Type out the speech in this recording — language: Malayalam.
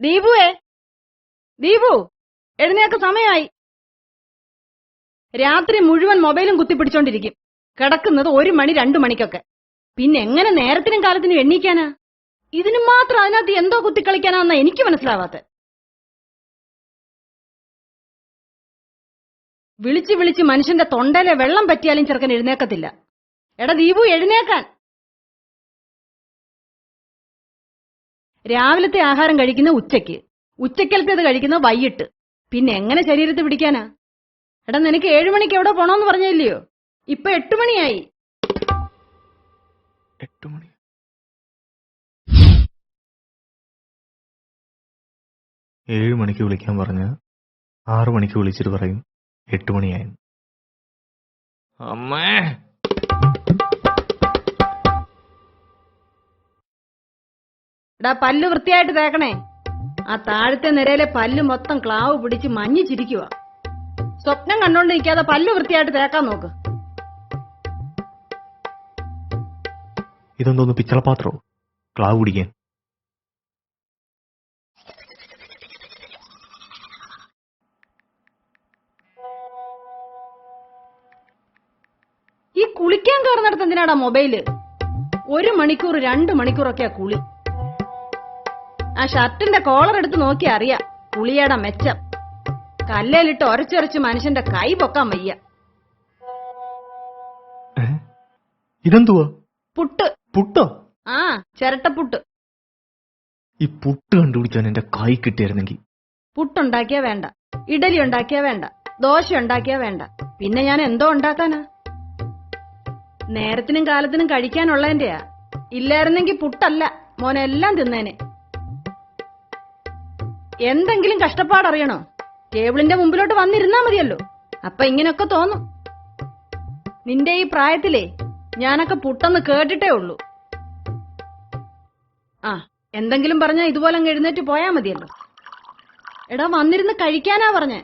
ദീപുവേ, ദീപു, എഴുന്നേൽക്ക, സമയമായി. രാത്രി മുഴുവൻ മൊബൈലും കുത്തിപ്പിടിച്ചോണ്ടിരിക്കും. കിടക്കുന്നത് 1 മണി 2 മണിക്കൊക്കെ. പിന്നെ എങ്ങനെ നേരത്തിനും കാലത്തിനും എണ്ണീക്കാനാ? ഇതിന് മാത്രം അതിനകത്ത് എന്തോ കുത്തിക്കളിക്കാനാന്നാ എനിക്ക് മനസ്സിലാവാത്ത. വിളിച്ച് വിളിച്ച് മനുഷ്യന്റെ തൊണ്ടയിലെ വെള്ളം പറ്റിയാലും ചെറുക്കൻ എഴുന്നേക്കത്തില്ല. എടാ ദീപു, എഴുന്നേക്കാൻ. രാവിലത്തെ ആഹാരം കഴിക്കുന്ന ഉച്ചയ്ക്ക്, ഉച്ചക്കലത്തേത് കഴിക്കുന്ന വൈകിട്ട്. പിന്നെ എങ്ങനെ ശരീരത്തിൽ പിടിക്കാനാ? എടാ, നിനക്ക് 7 മണിക്ക് എവിടെ പോണോന്ന് പറഞ്ഞില്ലയോ? ഇപ്പൊ 8 മണിയായി. 8 മണി? 7 മണിക്ക് വിളിക്കാൻ പറഞ്ഞ 6 മണിക്ക് വിളിച്ചിട്ട് പറയും 8 മണിയായി. അമ്മേ, എടാ, പല്ല് വൃത്തിയായിട്ട് തേക്കണേ. ആ താഴത്തെ നിരയിലെ പല്ല് മൊത്തം ക്ലാവ് പിടിച്ച് മഞ്ഞിച്ചിരിക്കുക. സ്വപ്നം കണ്ടോണ്ട് നിൽക്കാതെ പല്ല് വൃത്തിയായിട്ട് തേക്കാൻ നോക്ക്. ഇതെന്തോന്ന്, പിച്ചളപാത്രോ? ക്ലാവ് പിടിക്കാൻ? ഈ കുളിക്കാൻ കയറുന്നിടത്ത് എന്തിനാടാ മൊബൈല്? 1 മണിക്കൂർ 2 മണിക്കൂറൊക്കെയാ കുളി. ആ ഷർട്ടിന്റെ കോളർ എടുത്ത് നോക്കിയാ അറിയാം കുളിയുടെ മെച്ചം. കല്ലേലിട്ട് ഒരച്ചൊരച്ച് മനുഷ്യന്റെ കൈ പൊക്കാൻ വയ്യ. ഇതെന്തുവാ? പുട്ട്. പുട്ടോ? ആ, ചിരട്ടപ്പുട്ട്. ഈ പുട്ട് കണ്ടുപിടിക്കാൻ എന്റെ കൈ കിട്ടിയായിരുന്നെങ്കിൽ. പുട്ടുണ്ടാക്കിയാ വേണ്ട, ഇഡലി ഉണ്ടാക്കിയാ വേണ്ട, ദോശ ഉണ്ടാക്കിയാ വേണ്ട, പിന്നെ ഞാൻ എന്തോ ഉണ്ടാക്കാനാ? നേരത്തിനും കാലത്തിനും കഴിക്കാനുള്ളതിന്റെയാ. ഇല്ലായിരുന്നെങ്കിൽ പുട്ടല്ല മോനെല്ലാം തിന്നേനെ. എന്തെങ്കിലും കഷ്ടപ്പാടറിയണോ? ടേബിളിന്റെ മുമ്പിലോട്ട് വന്നിരുന്നാ മതിയല്ലോ. അപ്പൊ ഇങ്ങനൊക്കെ തോന്നും. നിന്റെ ഈ പ്രായത്തിലേ ഞാനൊക്കെ പുട്ടെന്ന് കേട്ടിട്ടേ ഉള്ളൂ. ആ, എന്തെങ്കിലും പറഞ്ഞാ ഇതുപോലെ അങ്ങ് എഴുന്നേറ്റ് പോയാ മതിയല്ലോ. എടാ, വന്നിരുന്ന് കഴിക്കാനാ പറഞ്ഞേ.